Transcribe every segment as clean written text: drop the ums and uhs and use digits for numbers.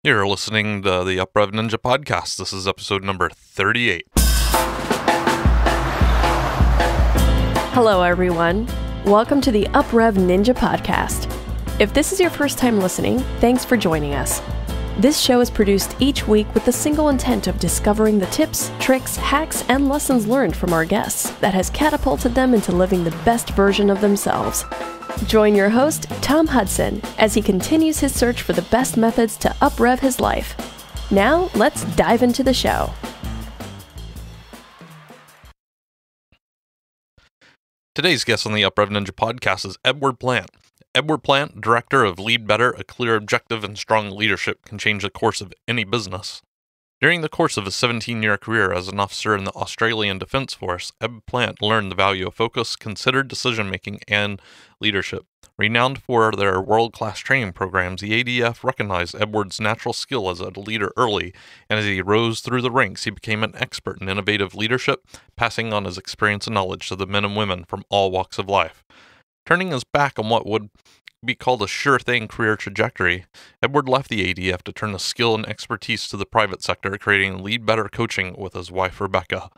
You're listening to the UpRev Ninja podcast. This is episode number 38. Hello, everyone. Welcome to the UpRev Ninja podcast. If this is your first time listening, thanks for joining us. This show is produced each week with the single intent of discovering the tips, tricks, hacks, and lessons learned from our guests that has catapulted them into living the best version of themselves. Join your host, Tom Hudson, as he continues his search for the best methods to uprev his life. Now, let's dive into the show. Today's guest on the UpRev Ninja podcast is Edward Plant. Edward Plant, director of Lead Better, a clear objective and strong leadership can change the course of any business. During the course of his 17-year career as an officer in the Australian Defence Force, Ed Plant learned the value of focus, considered decision-making, and leadership. Renowned for their world-class training programs, the ADF recognized Edward's natural skill as a leader early, and as he rose through the ranks, he became an expert in innovative leadership, passing on his experience and knowledge to the men and women from all walks of life. Turning his back on what would be called a sure-thing career trajectory, Edward left the ADF to turn the skill and expertise to the private sector, creating Lead Better coaching with his wife, Rebecca.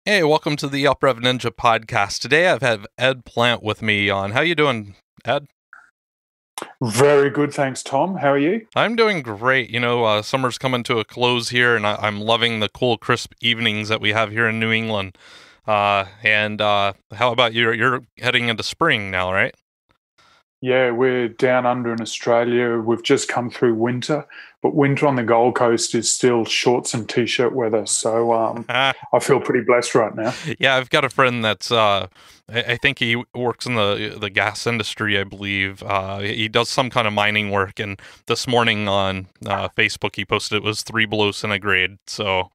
Hey, welcome to the UpRev Ninja podcast. Today I have Ed Plant with me on. How you doing, Ed? Very good, thanks, Tom. How are you? I'm doing great. Summer's coming to a close here, and I'm loving the cool, crisp evenings that we have here in New England. How about you? You're heading into spring now, right? Yeah, we're down under in Australia. We've just come through winter, but winter on the Gold Coast is still shorts and t-shirt weather. So I feel pretty blessed right now. Yeah, I've got a friend that's I think he works in the gas industry, I believe. He does some kind of mining work, and this morning on Facebook he posted it was 3 below centigrade. So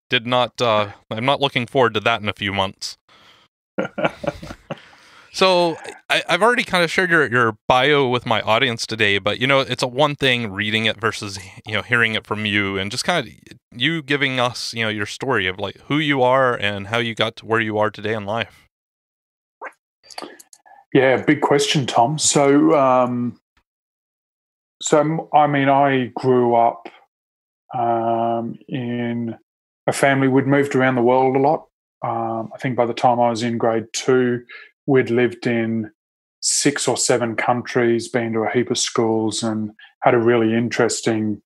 I'm not looking forward to that in a few months. So I've already kind of shared your bio with my audience today, but it's a one thing reading it versus hearing it from you, and just kind of you giving us your story of like who you are and how you got to where you are today in life. Yeah, big question, Tom. So I grew up in a family. We'd moved around the world a lot. I think by the time I was in grade 2, we'd lived in 6 or 7 countries, been to a heap of schools, and had a really interesting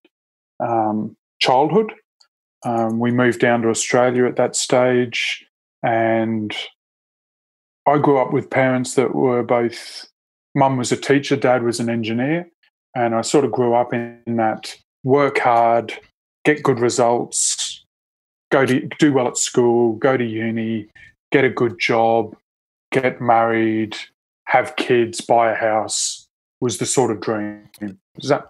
childhood. We moved down to Australia at that stage, and I grew up with parents that were both, mum was a teacher, dad was an engineer, and I sort of grew up in that work hard, get good results, do well at school, go to uni, get a good job, get married, have kids, buy a house was the sort of dream. Does that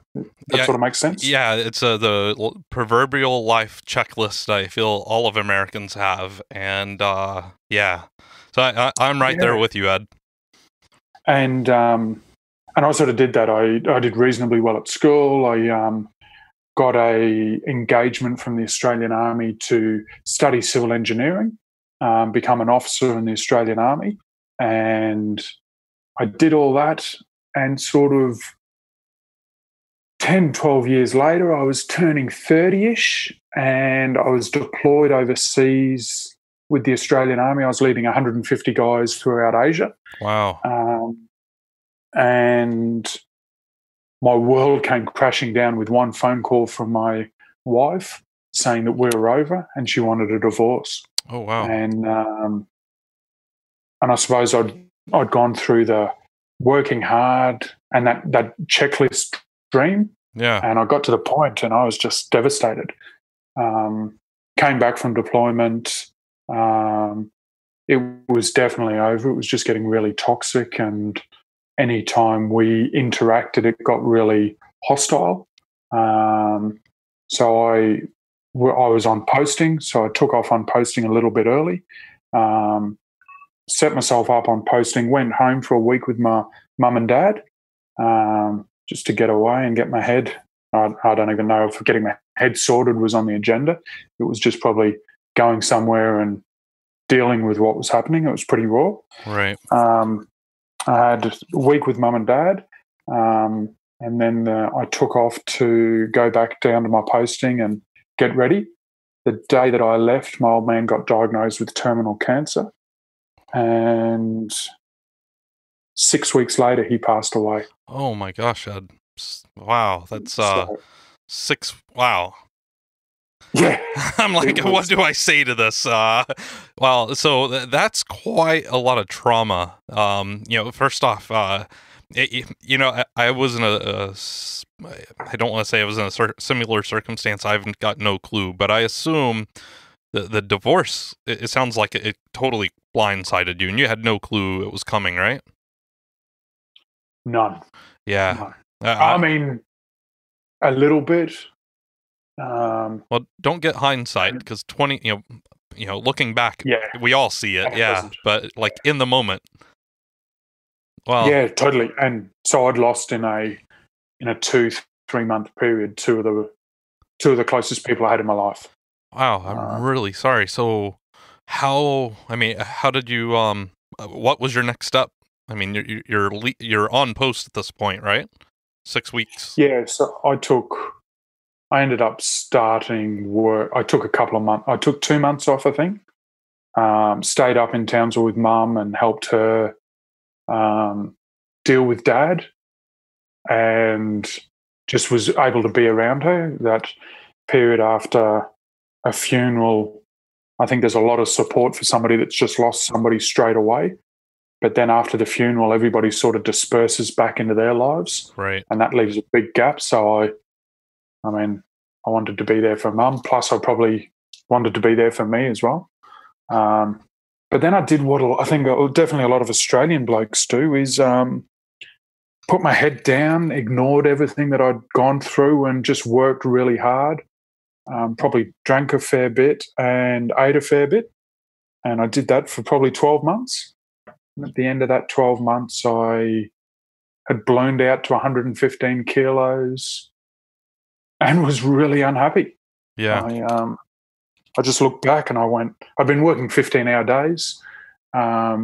sort of make sense? Yeah, it's the proverbial life checklist I feel all of Americans have. And yeah, so I'm right there with you, Ed. And I sort of did that. I did reasonably well at school. I got a engagement from the Australian Army to study civil engineering, become an officer in the Australian Army. And I did all that, and sort of 10, 12 years later, I was turning 30-ish, and I was deployed overseas with the Australian Army. I was leading 150 guys throughout Asia. Wow. And my world came crashing down with one phone call from my wife saying that we were over and she wanted a divorce. Oh, wow. And I suppose I'd gone through the working hard and that checklist dream. Yeah. And I got to the point and I was just devastated. Came back from deployment. It was definitely over. It was just getting really toxic, and any time we interacted, it got really hostile. So I was on posting, so I took off on posting a little bit early. Set myself up on posting, went home for a week with my mum and dad, just to get away and get my head. I don't even know if getting my head sorted was on the agenda. It was just probably going somewhere and dealing with what was happening. It was pretty raw. Right. I had a week with mum and dad, and And then I took off to go back down to my posting and get ready. The day that I left, my old man got diagnosed with terminal cancer. And 6 weeks later, he passed away. Oh my gosh, Ed. Wow, that's So, 6. Wow. yeah. I'm like, what do I say to this? Well, so that's quite a lot of trauma. First off, I was in I don't want to say I was in a similar circumstance. I've got no clue, but I assume the divorce, it sounds like it totally blindsided you, and you had no clue it was coming, right? None. Yeah. None. I mean, a little bit. Well, don't get hindsight, because looking back, yeah, we all see it. Yeah, but like in the moment. Well, yeah, totally. And so I'd lost in a 2-3 month period two of the closest people I had in my life. Wow, I'm really sorry. So, how did you? What was your next step? I mean, you're on post at this point, right? 6 weeks. Yeah, so I ended up starting work. I took a couple of months. I took 2 months off, I think. Stayed up in Townsville with Mum and helped her deal with Dad, and just was able to be around her. That period after a funeral, I think there's a lot of support for somebody that's just lost somebody straight away. But then after the funeral, everybody sort of disperses back into their lives. Right. And that leaves a big gap. So I wanted to be there for Mum. Plus, I probably wanted to be there for me as well. But then I did what I think definitely a lot of Australian blokes do, is put my head down, ignored everything that I'd gone through, and just worked really hard. Probably drank a fair bit and ate a fair bit. And I did that for probably 12 months. And at the end of that 12 months, I had ballooned out to 115 kilos and was really unhappy. Yeah. I just looked back and I went, I'd been working 15-hour days. I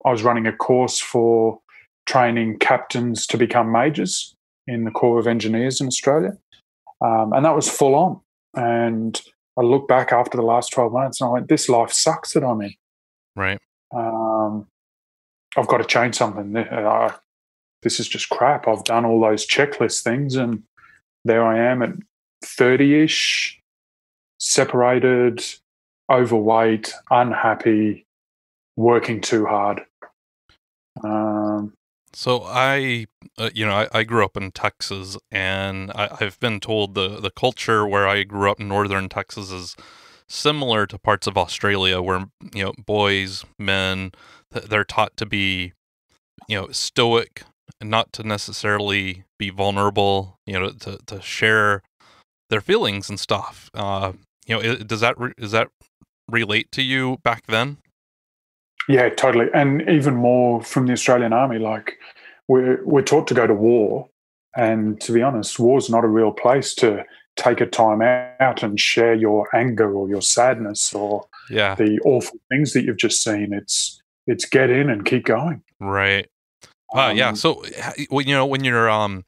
was running a course for training captains to become majors in the Corps of Engineers in Australia. And that was full on. And I looked back after the last 12 months and I went, this life sucks that I'm in. Right. I've got to change something. This is just crap. I've done all those checklist things and there I am at 30-ish, separated, overweight, unhappy, working too hard. So I grew up in Texas, and I've been told the culture where I grew up in northern Texas is similar to parts of Australia, where boys, men, they're taught to be stoic, and not to necessarily be vulnerable, to share their feelings and stuff. Does that relate to you back then? Yeah, totally. And even more from the Australian Army, like we're taught to go to war. And to be honest, war's not a real place to take a time out and share your anger or your sadness or the awful things that you've just seen. It's get in and keep going. Right. Yeah. So, when you're, I'm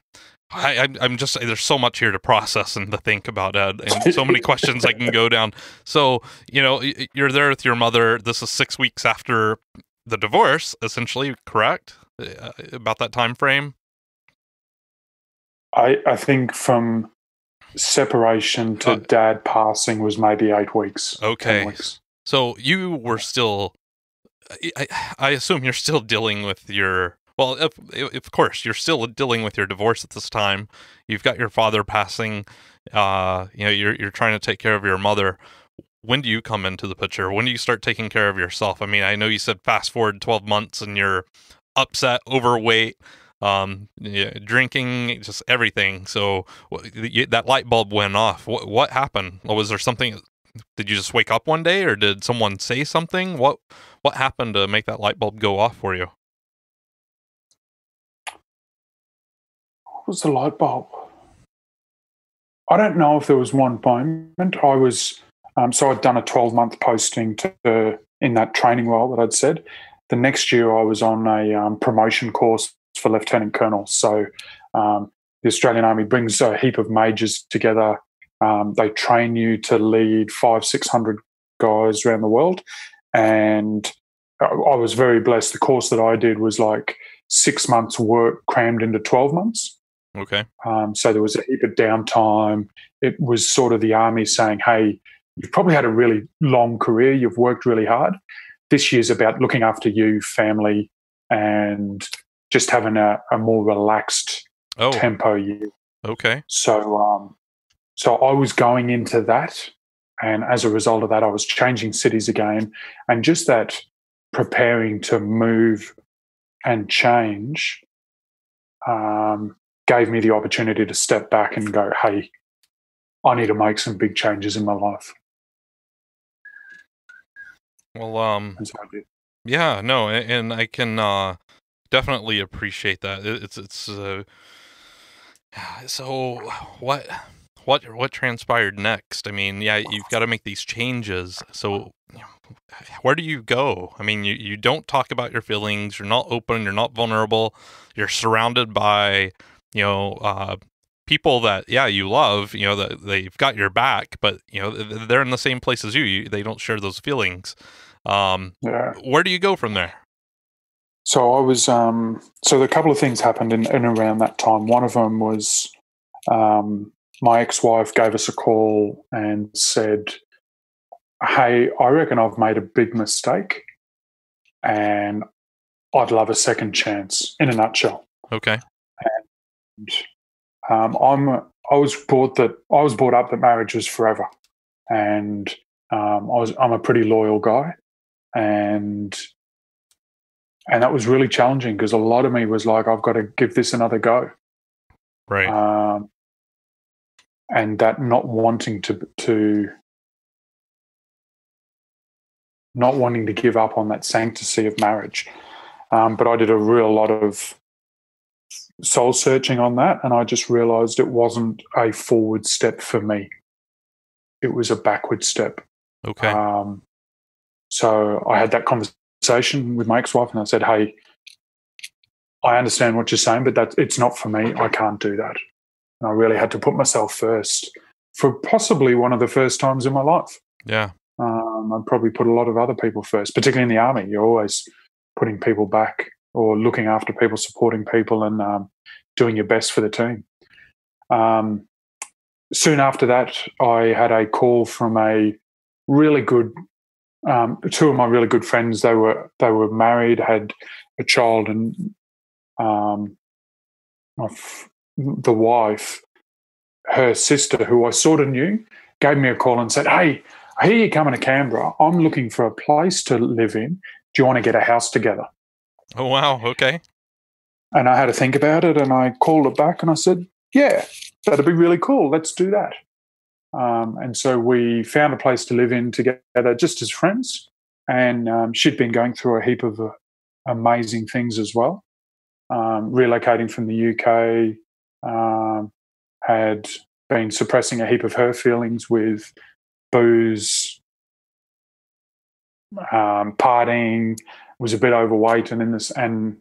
just, there's so much here to process and to think about, Ed, and so many questions I can go down. So, you're there with your mother. This is 6 weeks after the divorce, essentially, correct? About that time frame? I think from separation to Dad passing was maybe 8 weeks. Okay. 10 weeks. So you were still, I assume you're still dealing with your, well, of course, you're still dealing with your divorce at this time. You've got your father passing. You're trying to take care of your mother. When do you come into the picture? When do you start taking care of yourself? I mean, I know you said fast forward 12 months and you're upset, overweight, drinking, just everything. So that light bulb went off. What happened? Was there something? Did you just wake up one day, or did someone say something? What happened to make that light bulb go off for you? What was the light bulb? I don't know if there was one moment. I was so I'd done a 12-month posting in that training role that I'd said. The next year I was on a promotion course for lieutenant colonel. So the Australian Army brings a heap of majors together. They train you to lead 500-600 guys around the world. And I was very blessed. The course that I did was like 6 months work crammed into 12 months. Okay. So there was a heap of downtime. It was sort of the Army saying, hey, you've probably had a really long career. You've worked really hard. This year's about looking after you, family, and just having a more relaxed tempo year. Okay. So I was going into that, and as a result of that, I was changing cities again, and just that preparing to move and change gave me the opportunity to step back and go, hey, I need to make some big changes in my life. Well, And so I did. yeah, no, and I can definitely appreciate that. So what transpired next? I mean, yeah, you've got to make these changes. So where do you go? I mean, you don't talk about your feelings. You're not open. You're not vulnerable. You're surrounded by, people that, you love, that they've got your back, but, they're in the same place as you. They don't share those feelings. Where do you go from there? So I was, so a couple of things happened in around that time. One of them was my ex-wife gave us a call and said, hey, I reckon I've made a big mistake and I'd love a second chance, in a nutshell. Okay. And I was brought up that marriage was forever, and I'm a pretty loyal guy, and that was really challenging because a lot of me was like, I've got to give this another go, right? And that not wanting to give up on that sanctity of marriage, but I did a real lot of soul searching on that, and I just realized it wasn't a forward step for me. It was a backward step. Okay. So I had that conversation with my ex-wife, and I said, hey, I understand what you're saying, but it's not for me. I can't do that. And I really had to put myself first for possibly one of the first times in my life. Yeah. I'd probably put a lot of other people first, particularly in the Army. You're always putting people back or looking after people, supporting people, and doing your best for the team. Soon after that, I had a call from a really good, two of my really good friends. They were married, had a child, and the wife, her sister, who I sort of knew, gave me a call and said, hey, I hear you're coming to Canberra. I'm looking for a place to live in. Do you want to get a house together? Oh, wow. Okay. And I had to think about it, and I called it back and I said, yeah, that'd be really cool. Let's do that. And so we found a place to live in together just as friends. And she'd been going through a heap of amazing things as well. Relocating from the UK, had been suppressing a heap of her feelings with booze, partying, was a bit overweight and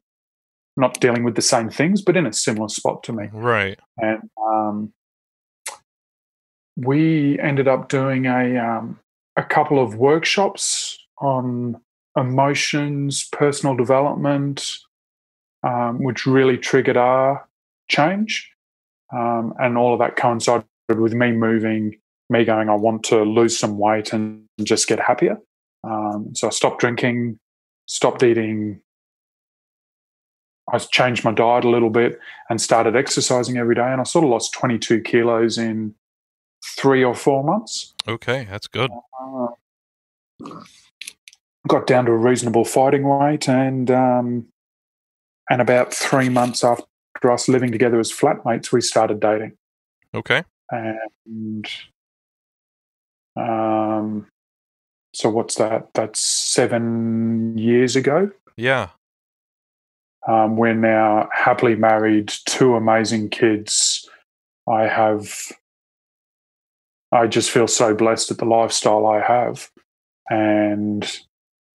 not dealing with the same things, but in a similar spot to me. Right. And we ended up doing a couple of workshops on emotions, personal development, which really triggered our change. And all of that coincided with me moving, me going, I want to lose some weight and just get happier. So I stopped drinking, stopped eating. I changed my diet a little bit and started exercising every day. And I sort of lost 22 kilos in 3 or 4 months. Okay, that's good. Got down to a reasonable fighting weight, and about 3 months after us living together as flatmates, we started dating. Okay. And so what's that? That's 7 years ago. Yeah. We're now happily married, 2 amazing kids. I just feel so blessed at the lifestyle I have. And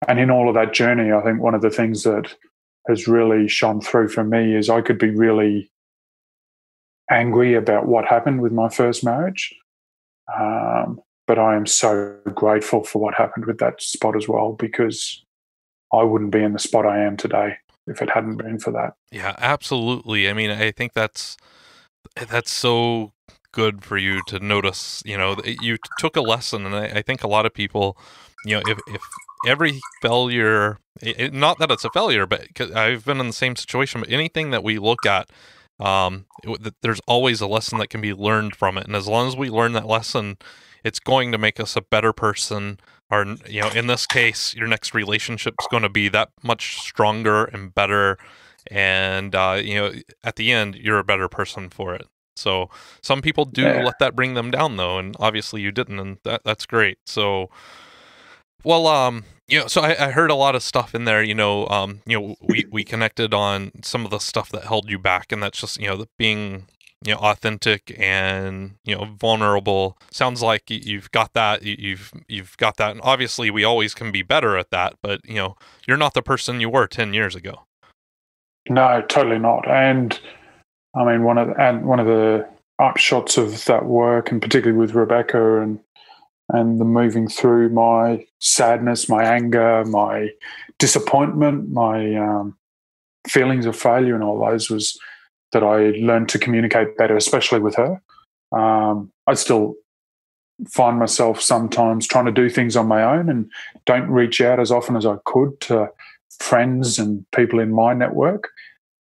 in all of that journey, I think one of the things that has really shone through for me is I could be really angry about what happened with my first marriage. But I am so grateful for what happened with that spot as well, because I wouldn't be in the spot I am today if it hadn't been for that. Yeah, absolutely. I mean, I think that's so good for you to notice. You took a lesson, and I think a lot of people, if every failure, not that it's a failure, but 'cause I've been in the same situation, but anything that we look at, there's always a lesson that can be learned from it. And as long as we learn that lesson, it's going to make us a better person. Or, in this case, your next relationship is going to be that much stronger and better. And, at the end, you're a better person for it. So some people do let that bring them down, though. And obviously you didn't. And that's great. So, well, so I heard a lot of stuff in there, we connected on some of the stuff that held you back. And that's just, being, authentic and, vulnerable. Sounds like you've got that. You've got that. And obviously we always can be better at that, but you're not the person you were 10 years ago. No, totally not. And I mean, one of the upshots of that work, and particularly with Rebecca and the moving through my sadness, my anger, my disappointment, my feelings of failure and all those, was that I learned to communicate better, especially with her. I still find myself sometimes trying to do things on my own and don't reach out as often as I could to friends and people in my network.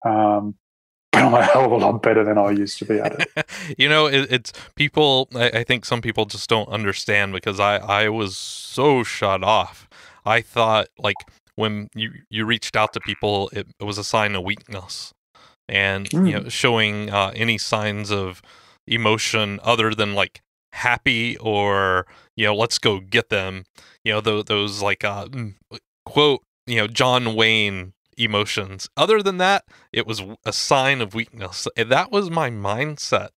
But I'm a hell of a lot better than I used to be at it. It's people, I think some people just don't understand, because I was so shut off. I thought, like, when you reached out to people, it was a sign of weakness. And, showing any signs of emotion other than, like, happy or, let's go get them, those like, quote, John Wayne emotions. Other than that, it was a sign of weakness. That was my mindset.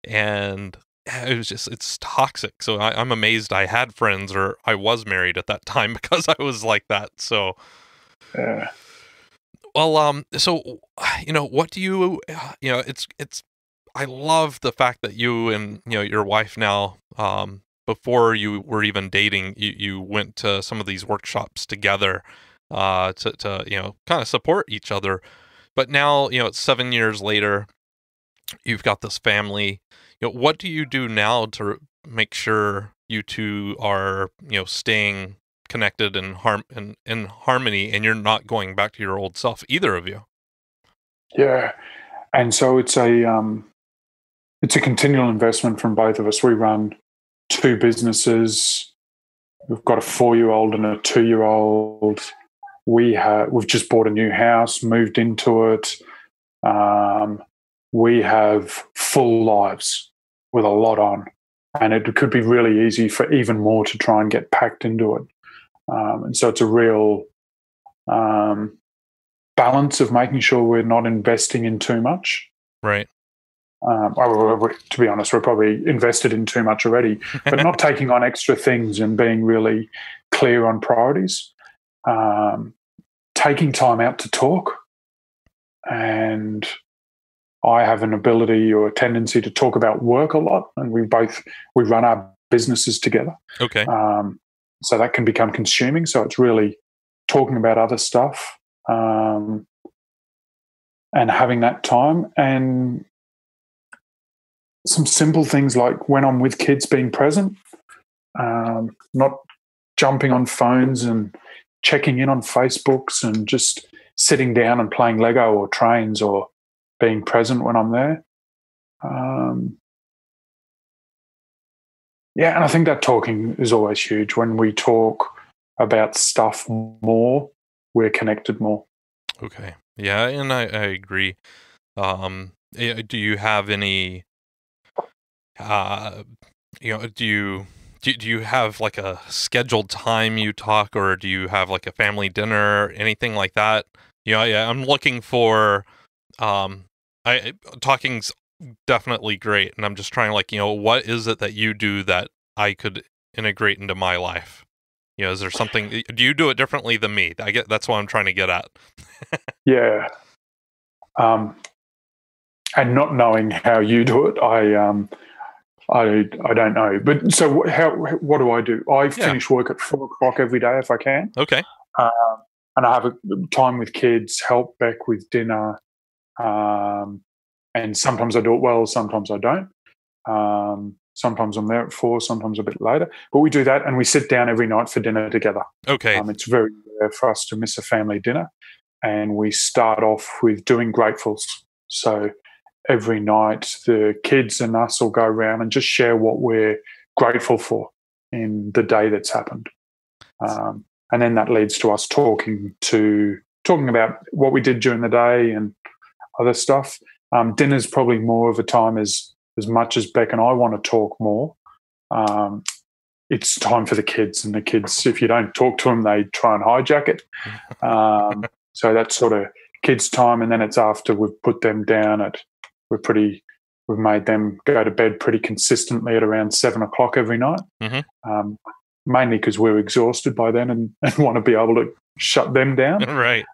And it's toxic. So I'm amazed I had friends, or I was married at that time, because I was like that. So, well, so, what do you, I love the fact that you and, your wife now, before you were even dating, you went to some of these workshops together, to kind of support each other. But now, it's 7 years later, you've got this family. What do you do now to make sure you two are, staying connected and in harmony, and you're not going back to your old self, either of you? Yeah. And so it's a continual investment from both of us. We run two businesses. We've got a 4-year-old and a 2-year-old. We've just bought a new house, moved into it. We have full lives with a lot on, and it could be really easy for even more to try and get packed into it. And so it's a real balance of making sure we're not investing in too much. Right. To be honest, we're probably invested in too much already, but not taking on extra things and being really clear on priorities. Taking time out to talk. And I have an ability or a tendency to talk about work a lot, and we run our businesses together. Okay. So that can become consuming. So it's really talking about other stuff, and having that time, and some simple things like when I'm with kids, being present, not jumping on phones and checking in on Facebooks, and just sitting down and playing Lego or trains, or being present when I'm there. Yeah, and I think that talking is always huge. When we talk about stuff more, we're connected more. Okay. Yeah, and I agree. Do you have any, do you have like a scheduled time you talk, or do you have like a family dinner, anything like that? I'm looking for, talking's definitely great, and I'm just trying, like, what is it that you do that I could integrate into my life? Is there something, do you do it differently than me? That's what I'm trying to get at. Yeah. and not knowing how you do it, I don't know. But so what do I do? I finish work at 4:00 every day if I can. Okay. And I have a time with kids, help Beck with dinner, and sometimes I do it well, sometimes I don't. Sometimes I'm there at 4, sometimes a bit later. But we do that, and we sit down every night for dinner together. Okay. It's very rare for us to miss a family dinner, and we start off with doing gratefuls. So every night, the kids and us will go around and just share what we're grateful for in the day that's happened. And then that leads to us talking about what we did during the day and other stuff. Dinner's probably more of a time as much as Beck and I want to talk more. It's time for the kids, and the kids, if you don't talk to them, they try and hijack it. So that's sort of kids' time, and then it's after we've put them down we've made them go to bed pretty consistently at around 7:00 every night. Mm-hmm. Mainly because we're exhausted by then and want to be able to shut them down. Right.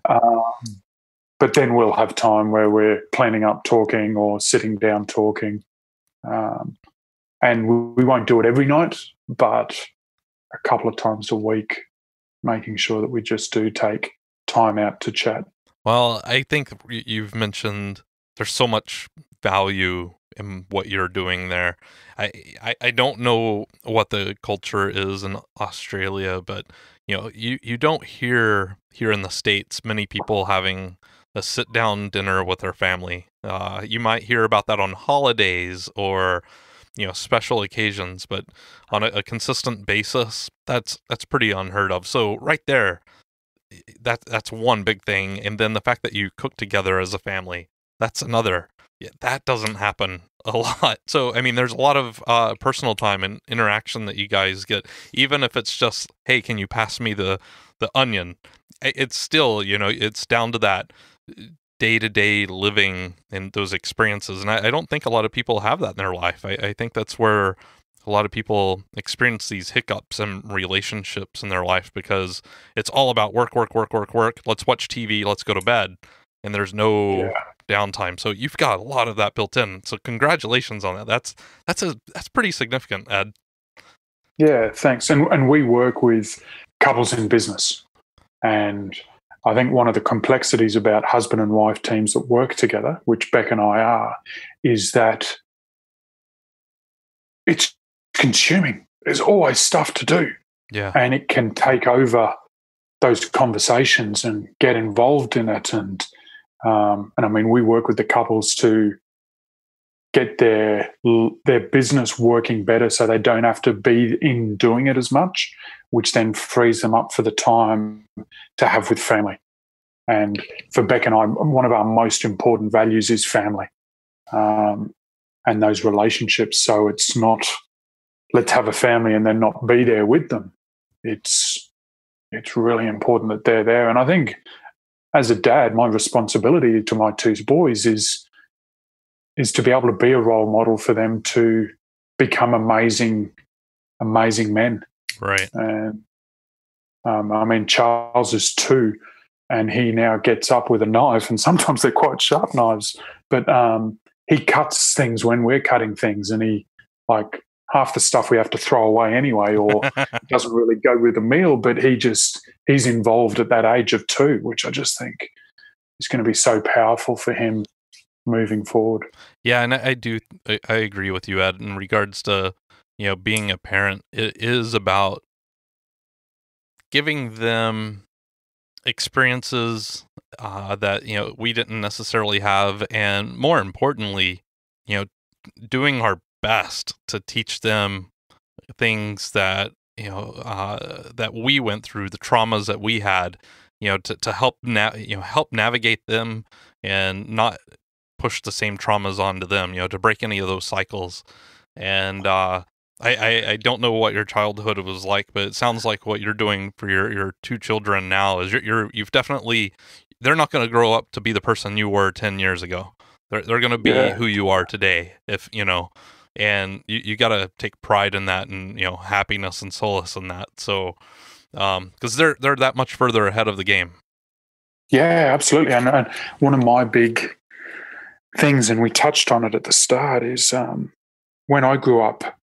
But then we'll have time where we're planning up talking or sitting down talking. And we won't do it every night, but a couple of times a week, making sure that we just do take time out to chat. Well, I think you've mentioned there's so much value in what you're doing there. I don't know what the culture is in Australia, but you don't hear here in the States many people having a sit-down dinner with their family. You might hear about that on holidays or special occasions, but on a consistent basis, that's pretty unheard of. So right there, that's one big thing, and then the fact that you cook together as a family, that's another. Yeah, that doesn't happen a lot. So, I mean, there's a lot of personal time and interaction that you guys get, even if it's just, hey, can you pass me the onion? It's still, it's down to that day-to-day living and those experiences. And I don't think a lot of people have that in their life. I think that's where a lot of people experience these hiccups and relationships in their life, because it's all about work. Let's watch TV, let's go to bed. And there's no downtime. So you've got a lot of that built in. So congratulations on that. That's pretty significant, Ed. Yeah, thanks. And we work with couples in business. And I think one of the complexities about husband and wife teams that work together, which Beck and I are, is that it's consuming. There's always stuff to do. Yeah. And it can take over those conversations and get involved in it. And I mean, we work with the couples to get their business working better so they don't have to be in doing it as much, which then frees them up for the time to have with family. And for Beck and I, one of our most important values is family, and those relationships. So it's not, let's have a family and then not be there with them. It's really important that they're there. And I think as a dad, my responsibility to my two boys is to be able to be a role model for them to become amazing men. Right. And I mean, Charles is 2, and he now gets up with a knife, and sometimes they're quite sharp knives, but he cuts things when we're cutting things, and he, like, half the stuff we have to throw away anyway, or it doesn't really go with the meal, but he's involved at that age of 2, which I just think is going to be so powerful for him moving forward. Yeah, and I agree with you, Ed, in regards to, being a parent. It is about giving them experiences that, we didn't necessarily have, and more importantly, doing our best to teach them things that that we went through, the traumas that we had, to help help navigate them and not push the same traumas onto them, to break any of those cycles. And I don't know what your childhood was like, but it sounds like what you're doing for your 2 children now is you've definitely, they're not going to grow up to be the person you were 10 years ago. They're going to be who you are today, if and you got to take pride in that, and happiness and solace in that. So because they're that much further ahead of the game. Yeah, absolutely. And one of my big things, and we touched on it at the start, is when I grew up,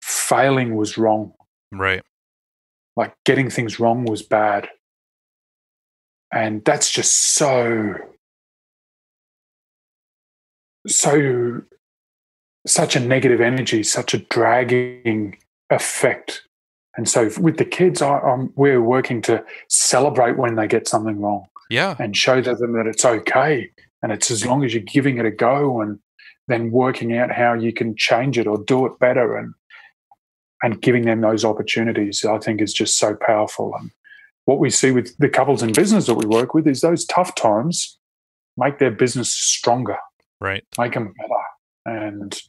failing was wrong. Right. Like getting things wrong was bad. And that's just such a negative energy, such a dragging effect. And so with the kids, we're working to celebrate when they get something wrong. Yeah. And show them that it's okay. And it's as long as you're giving it a go and then working out how you can change it or do it better, and giving them those opportunities, I think, is just so powerful. And what we see with the couples in business that we work with is those tough times make their business stronger. Right. Make them better and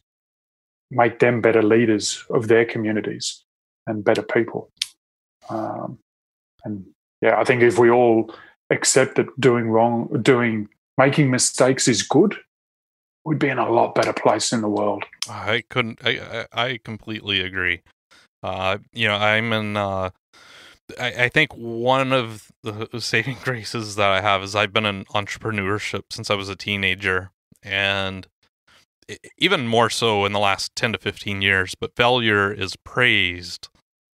make them better leaders of their communities and better people. And yeah, I think if we all accept that making mistakes is good, we'd be in a lot better place in the world. I completely agree. I'm in, I think one of the saving graces that I have is I've been in entrepreneurship since I was a teenager, and even more so in the last 10 to 15 years, but failure is praised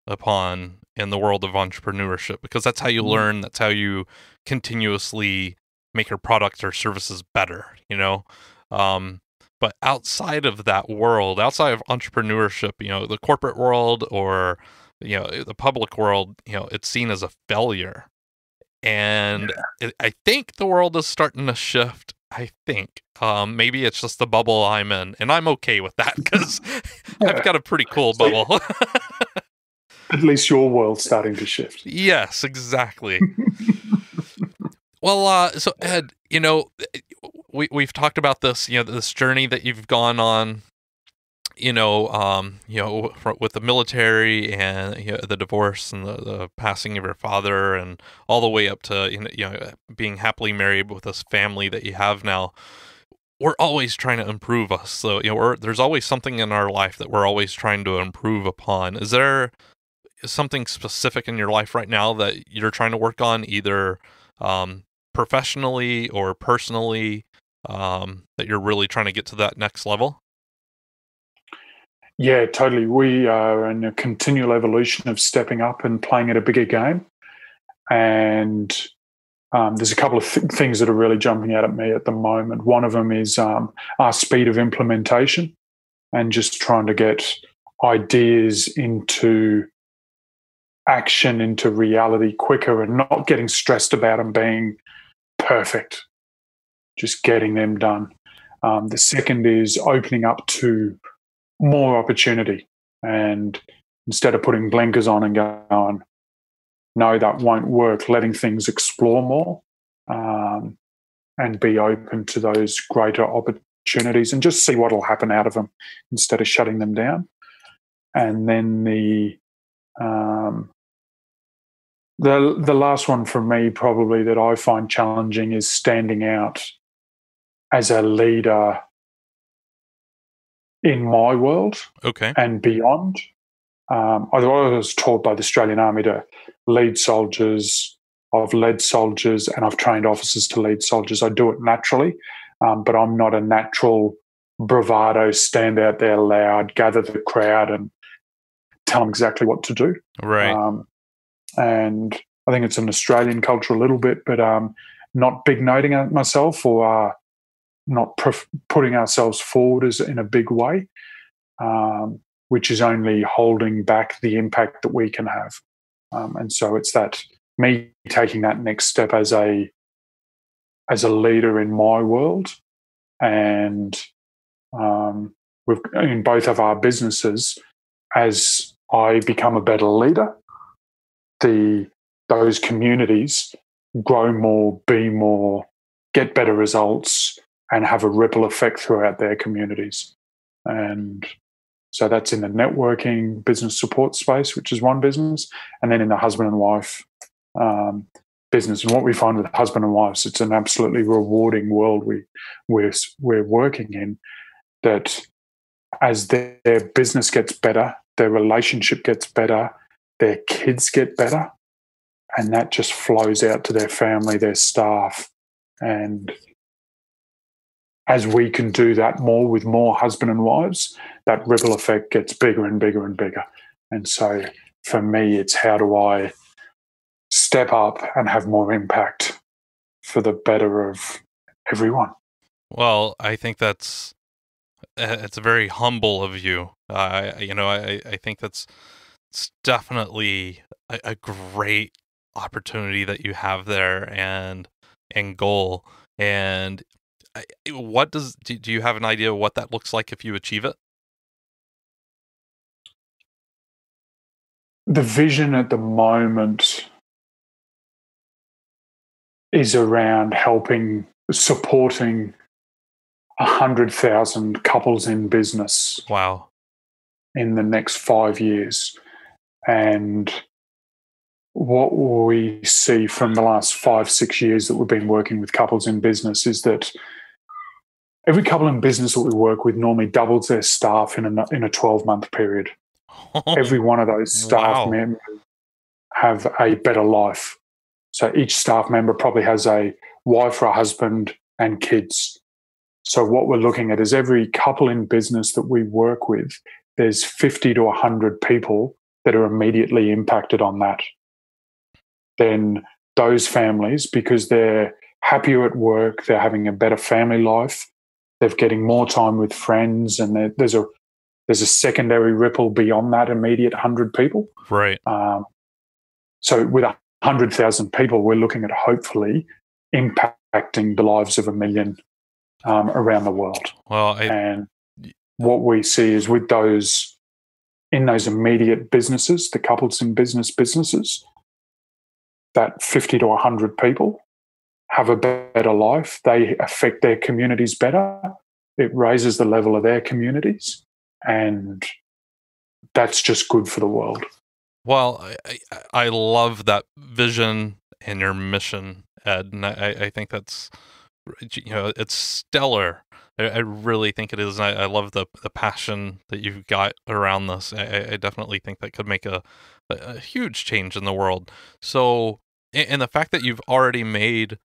upon in the world of entrepreneurship, because that's how you learn, that's how you continuously make your products or services better, but outside of that world, outside of entrepreneurship, the corporate world or, the public world, it's seen as a failure. And I think the world is starting to shift. I think maybe it's just the bubble I'm in, and I'm okay with that because I've got a pretty cool bubble. At least your world's starting to shift. Yes, exactly. Well, so Ed, we've talked about this, this journey that you've gone on, with the military and the divorce and the passing of your father, and all the way up to being happily married with this family that you have now. We're always trying to improve us. So there's always something in our life that we're always trying to improve upon. Is there something specific in your life right now that you're trying to work on, either professionally or personally, that you're really trying to get to that next level? Yeah, totally. We are in a continual evolution of stepping up and playing at a bigger game. And there's a couple of things that are really jumping out at me at the moment. One of them is our speed of implementation and just trying to get ideas into action, into reality quicker, and not getting stressed about them being perfect, just getting them done. The second is opening up to more opportunity, and instead of putting blinkers on and going, no, that won't work, letting things explore more, and be open to those greater opportunities and just see what will happen out of them instead of shutting them down. And then the last one for me, probably, that I find challenging is standing out as a leader in my world, and beyond. I was taught by the Australian Army to lead soldiers. I've led soldiers and I've trained officers to lead soldiers. I do it naturally, but I'm not a natural bravado, stand out there loud, gather the crowd and tell them exactly what to do. Right. And I think it's an Australian culture a little bit, but not big noting myself or not putting ourselves forward in a big way, which is only holding back the impact that we can have. And so it's that me taking that next step as a leader in my world, and in both of our businesses, as I become a better leader, those communities grow more, be more, get better results, and have a ripple effect throughout their communities. And so that's in the networking business support space, which is one business, and then in the husband and wife business. And what we find with husband and wives, it's an absolutely rewarding world we're working in, that as their business gets better, their relationship gets better, their kids get better, and that just flows out to their family, their staff, and as we can do that more with more husband and wives, that ripple effect gets bigger and bigger and bigger. And so for me, it's how do I step up and have more impact for the better of everyone. Well, I think it's very humble of you. I think it's definitely a great opportunity that you have there and goal. And what do you have an idea of what that looks like if you achieve it? The vision at the moment is around supporting 100,000 couples in business. Wow. In the next 5 years. And what we see from the last 5-6 years that we've been working with couples in business is that every couple in business that we work with normally doubles their staff in a 12-month period. Every one of those staff members have a better life. So each staff member probably has a wife or a husband and kids. So what we're looking at is every couple in business that we work with, there's 50 to 100 people that are immediately impacted on that. Then those families, because they're happier at work, they're having a better family life, they're getting more time with friends, and there's a secondary ripple beyond that immediate 100 people. Right. So with 100,000 people, we're looking at hopefully impacting the lives of 1 million around the world. Well, and what we see is with those immediate businesses, the couples in businesses, that 50 to 100 people have a better life. They affect their communities better. It raises the level of their communities, and that's just good for the world. Well, I love that vision and your mission, Ed, and I think that's, it's stellar. I really think it is, and I love the passion that you've got around this. I definitely think that could make a huge change in the world. So, and the fact that you've already made,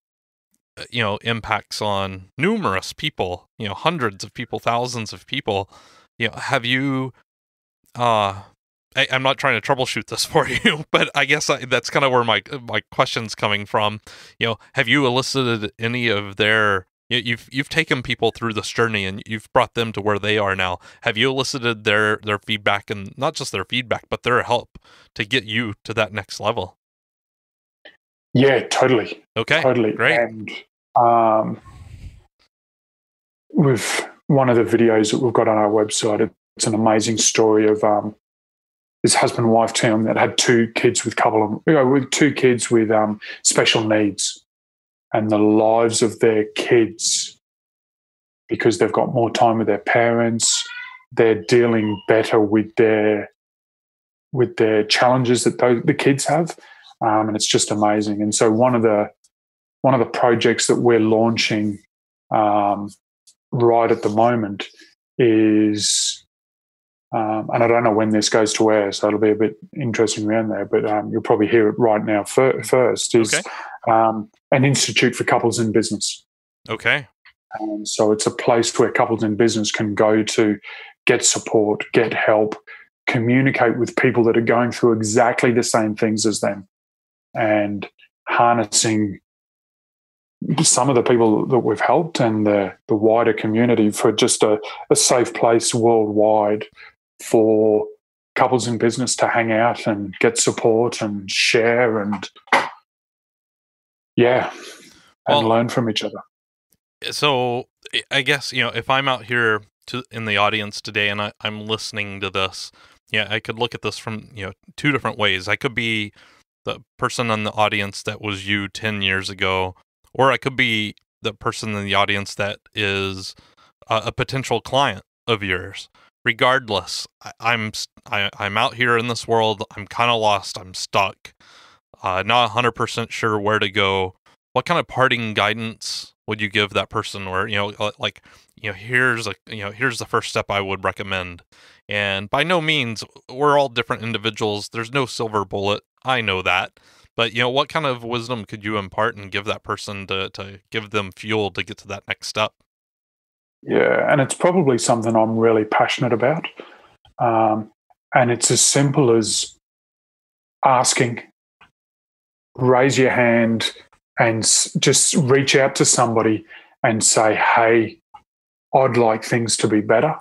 impacts on numerous people, hundreds of people, thousands of people, have you, I'm not trying to troubleshoot this for you, but I guess that's kind of where my question's coming from. Have you elicited any of their, you've taken people through this journey and you've brought them to where they are now. Have you elicited their feedback, and not just their feedback, but their help to get you to that next level? Yeah, totally. Okay, totally. Great. And with one of the videos that we've got on our website, it's an amazing story of this husband and wife team that had two kids with special needs, and the lives of their kids, because they've got more time with their parents, they're dealing better with their challenges that the kids have, and it's just amazing. And so one of the projects that we're launching right at the moment is, and I don't know when this goes to air, so it'll be a bit interesting around there, but you'll probably hear it right now first, is an institute for couples in business. Okay. So it's a place where couples in business can go to get support, get help, communicate with people that are going through exactly the same things as them, and harnessing some of the people that we've helped and the wider community for just a safe place worldwide for couples in business to hang out and get support and share and learn from each other. So I guess, if I'm out here in the audience today and I'm listening to this, I could look at this from, two different ways. I could be the person in the audience that was you 10 years ago, or I could be the person in the audience that is a potential client of yours. Regardless, I'm out here in this world. I'm kind of lost. I'm stuck. Not 100% sure where to go. What kind of parting guidance would you give that person? Where here's the first step I would recommend. And by no means, we're all different individuals. There's no silver bullet. I know that. But, what kind of wisdom could you impart and give that person to give them fuel to get to that next step? Yeah, and it's probably something I'm really passionate about. And it's as simple as asking, raise your hand, and just reach out to somebody and say, hey, I'd like things to be better.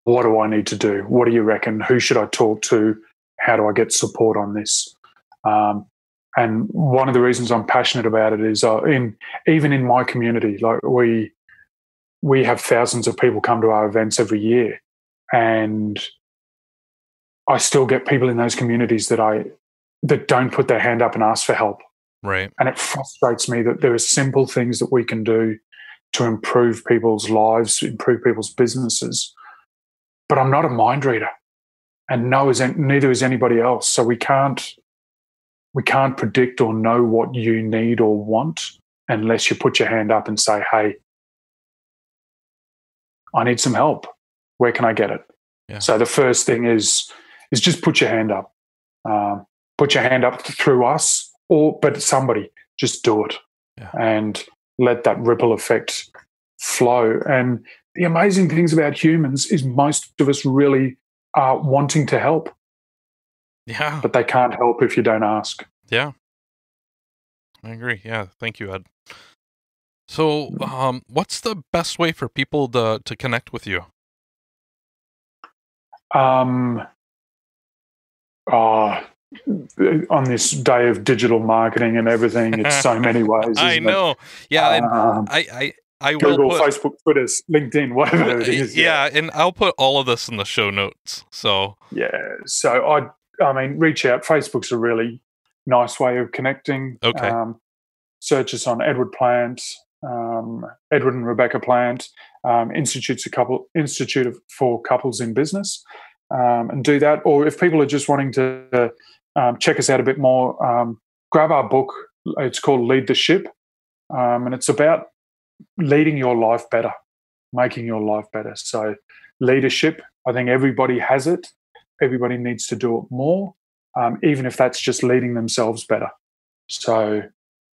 What do I need to do? What do you reckon? Who should I talk to? How do I get support on this? And one of the reasons I'm passionate about it is even in my community, like we have thousands of people come to our events every year, and I still get people in those communities that don't put their hand up and ask for help. Right. And it frustrates me that there are simple things that we can do to improve people's lives, improve people's businesses. But I'm not a mind reader, and neither is anybody else. So we can't predict or know what you need or want unless you put your hand up and say, hey, I need some help. Where can I get it? Yeah. So the first thing is just put your hand up. Put your hand up through us, but somebody, just do it. Yeah. And let that ripple effect flow. And the amazing things about humans is most of us really are wanting to help. Yeah. But they can't help if you don't ask. Yeah. I agree. Yeah. Thank you, Ed. So, what's the best way for people to connect with you? On this day of digital marketing and everything, it's so many ways. I know. Yeah. I will Google, Facebook, Twitter, LinkedIn, whatever it is. Yeah, and I'll put all of this in the show notes. So yeah. So I mean, reach out. Facebook's a really nice way of connecting. Okay. Search us on Edward Plant, Edward and Rebecca Plant, Institute for Couples in Business, and do that. Or if people are just wanting to check us out a bit more, grab our book. It's called Lead the Ship, and it's about leading your life better, making your life better. So leadership, I think everybody has it. Everybody needs to do it more, even if that's just leading themselves better. So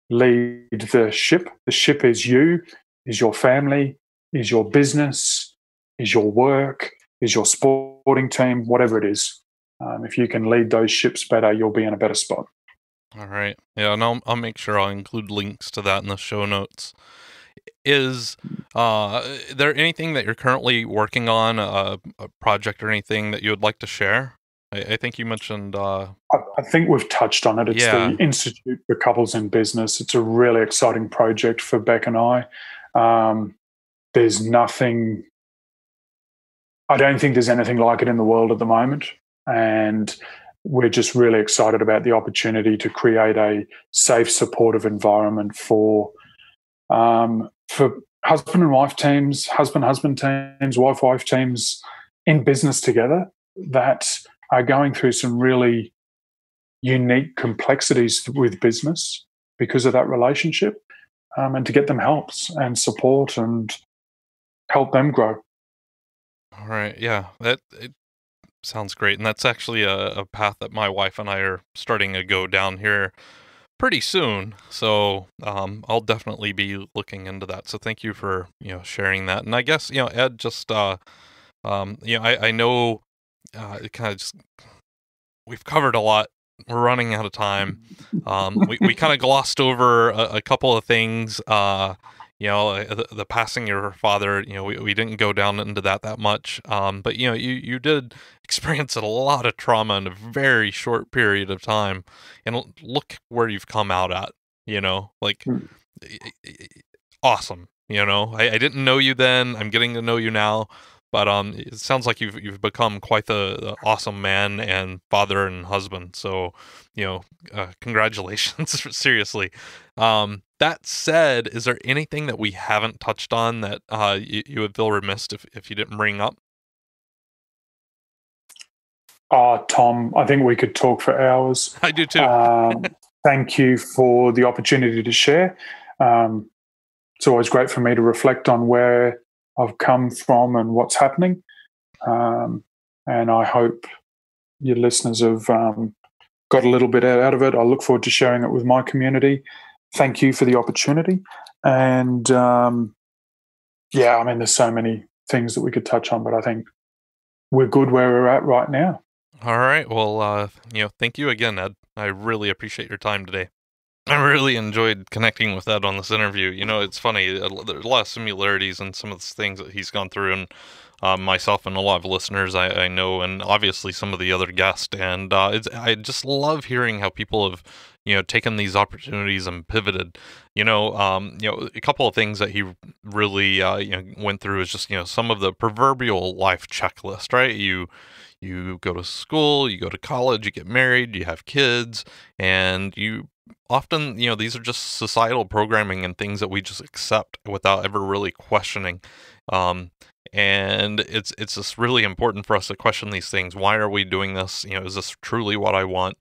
lead the ship. The ship is you, is your family, is your business, is your work, is your sporting team, whatever it is. If you can lead those ships better, you'll be in a better spot. All right. Yeah, and I'll make sure I'll include links to that in the show notes. Is there anything that you're currently working on, a project or anything that you would like to share? I think you mentioned... I think we've touched on it. It's the Institute for Couples in Business. It's a really exciting project for Beck and I. There's nothing... I don't think there's anything like it in the world at the moment. And we're just really excited about the opportunity to create a safe, supportive environment for husband and wife teams, husband teams, wife teams in business together that are going through some really unique complexities with business because of that relationship, and to get them help and support and help them grow. All right. Yeah, it sounds great. And that's actually a path that my wife and I are starting to go down here pretty soon. So I'll definitely be looking into that. So thank you for sharing that. And I guess Ed, just I know it kind of just, we've covered a lot. We're running out of time. We kind of glossed over a couple of things. The passing of your father. We didn't go down into that much. But you did experience a lot of trauma in a very short period of time, and look where you've come out at. Awesome. I didn't know you then. I'm getting to know you now. But it sounds like you've become quite the awesome man and father and husband. So, congratulations, seriously. That said, is there anything that we haven't touched on that you would feel remiss if you didn't bring up? Tom, I think we could talk for hours. I do too. Thank you for the opportunity to share. It's always great for me to reflect on where I've come from and what's happening. And I hope your listeners have got a little bit out of it. I look forward to sharing it with my community. Thank you for the opportunity. And Yeah, I mean, there's so many things that we could touch on, but I think we're good where we're at right now. All right. Well, thank you again, Ed. I really appreciate your time today. I really enjoyed connecting with Ed on this interview. It's funny. There's a lot of similarities in some of the things that he's gone through, and myself and a lot of listeners I know, and obviously some of the other guests. And I just love hearing how people have, taken these opportunities and pivoted. A couple of things that he really, went through is just, some of the proverbial life checklist, right? You go to school, you go to college, you get married, you have kids, and you often, these are just societal programming and things that we just accept without ever really questioning. And it's just really important for us to question these things. Why are we doing this? Is this truly what I want?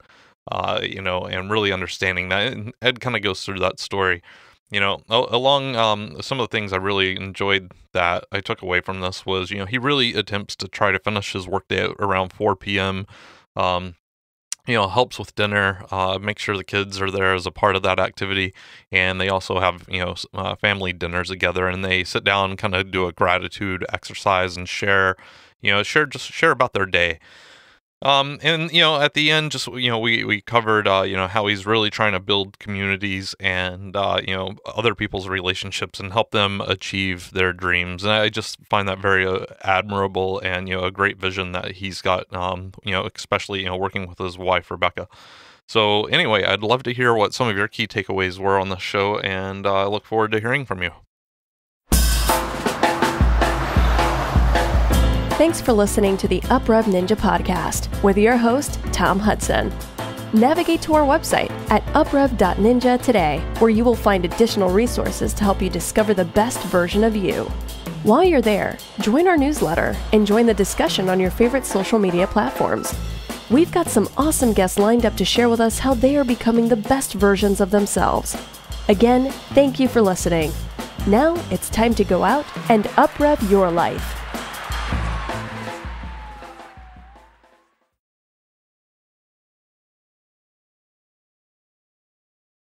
And really understanding that. And Ed kind of goes through that story. Along some of the things I really enjoyed that I took away from this was, he really attempts to try to finish his workday around 4 p.m. Helps with dinner, make sure the kids are there as a part of that activity. And they also have, family dinners together, and they sit down and kind of do a gratitude exercise and share about their day. And, at the end, just, we covered, how he's really trying to build communities and, other people's relationships and help them achieve their dreams. And I just find that very admirable and, a great vision that he's got, especially, working with his wife, Rebecca. So anyway, I'd love to hear what some of your key takeaways were on the show, and I look forward to hearing from you. Thanks for listening to the UpRev Ninja podcast with your host, Tom Hudson. Navigate to our website at uprev.ninja today, where you will find additional resources to help you discover the best version of you. While you're there, join our newsletter and join the discussion on your favorite social media platforms. We've got some awesome guests lined up to share with us how they are becoming the best versions of themselves. Again, thank you for listening. Now it's time to go out and uprev your life.